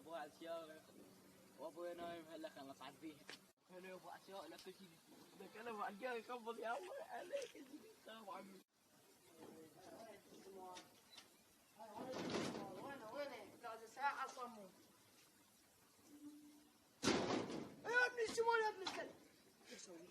ابغى اشياء وابوي نايم هلا خلنا نصعد فيها. انا ابغى اشياء لا تجي بكلم عن جاي يخبط يا ابوي عليك خاف عمي. وين قاعد ساعة صمون. يا ابن الشمال يا ابن الكلب. ايش اسوي؟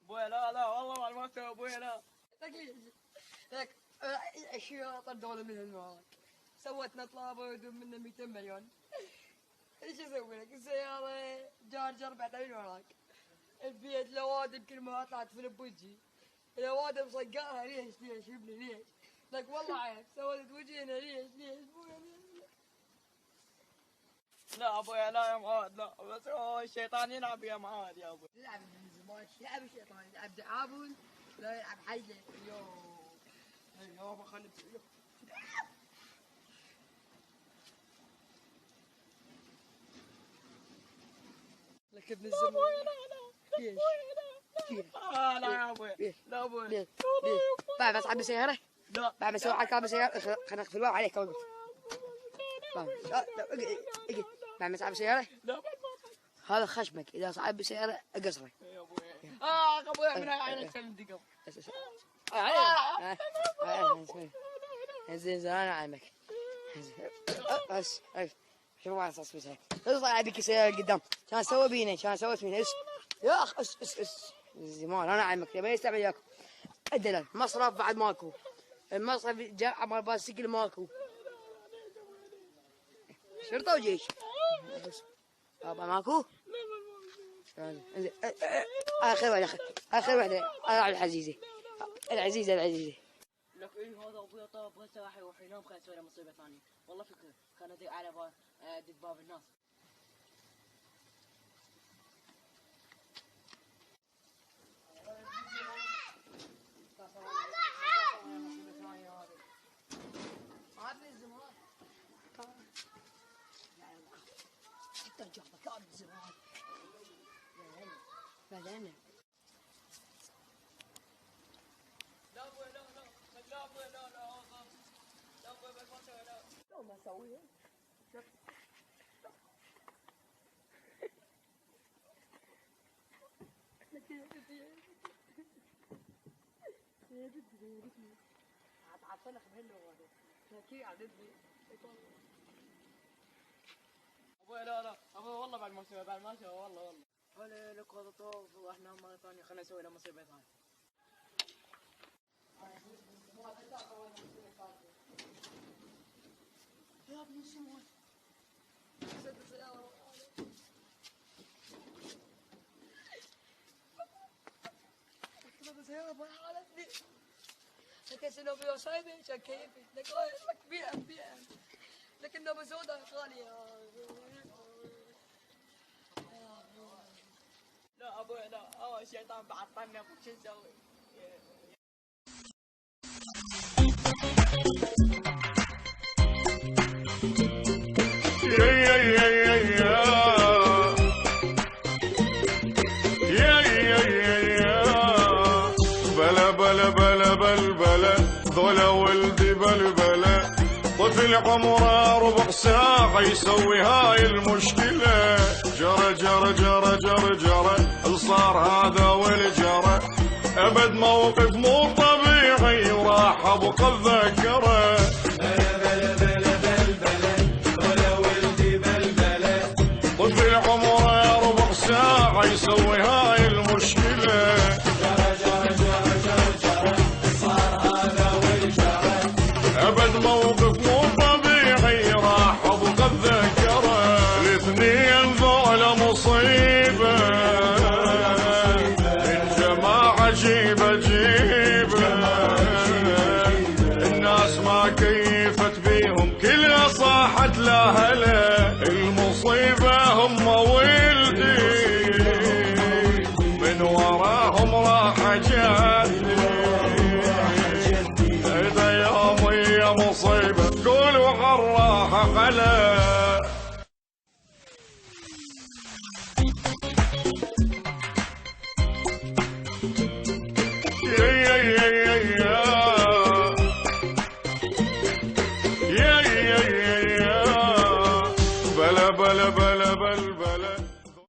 ابوي لا والله ما المكتب ابوي لا. لك اشياء طردوا من المعارك. سوت نطلع ودوم منه 200 مليون. ايش اسوي لك؟ السيارة جارجر بعدين وراك. البيت لوادم كل ما طلعت في بوجهي. لوادم صقاها ليش ابني ليش؟ لك والله عيب سوت وجهنا ليش لا ابوي لا يا معاد لا بس هو الشيطان يلعب يا معاد يا ابوي. يلعب من زمان يلعب الشيطان يلعب دعابل لا يلعب حيله. يوه خليك لك ابن الزمان. لا لا يا ابوي لا ابوي بعد بس عبي سيارة. لا بعد بسوي على كابل سيارة خلينا نقفل الباب عليك اول. اجي بعد ما صعب سيارة. لا هذا خشمك اذا صعب بسيارة اقصرك. يا ابوي ابوي من عينك عندي قبل. زين انا عامك. بس شوف ما صار بس اطلع ابيك سيارة قدام كان اسوي بينا كان سويت بينا يا اخ اس زمان انا عامك تبي يستعمل وياك. الدلال مصرف بعد ماكو. المصرف جاء مال باسكل ماكو. شرطة وجيش. بابا ماكو؟ انزين اخر واحدة العزيزة. لك ايه هذا ابوي طاب ابغى ساحي وحينام خلينا نسوي له مصيبة ثانية. والله فكرة خلينا ندق على دق باب الناس. بعدين لا ابوي لا ابوي لا ابوي بس ما اسوي لا ما اسوي عطلك بهاللغة هذه عددني ابوي لا ابوي والله بعد ما اسوي والله هلا لك هذا طوف واحنا مرة ثانية خلينا نسوي له مصيبة ثانية. يا ابن الشمال سيارة حالتني لكن سنو بيو صايبي شا كيفي لك بيع لكنه بسودة غالية. لا ابوي لا اول الشيطان بعطلني ابوي شو نسوي؟ بلا ذولا ولدي بلبلا طفل عمره ربع ساعة يسوي هاي المشكلة. جرى صار هذا والجرى أبد موقف مو طبيعي وراح أبقى أتذكره. ذولا ولدي بلبلا طفل عمره ربع ساعة يسوي هاي المشكلة. أبد موقف مو طبيعي راح أبقى أتذكره. الاثنين ذولا مصيبة من جماعة عجيبة الناس ما كيفت بيهم كلها صاحت لها. المصيبة هم ولدي بلا بلا بلا بلا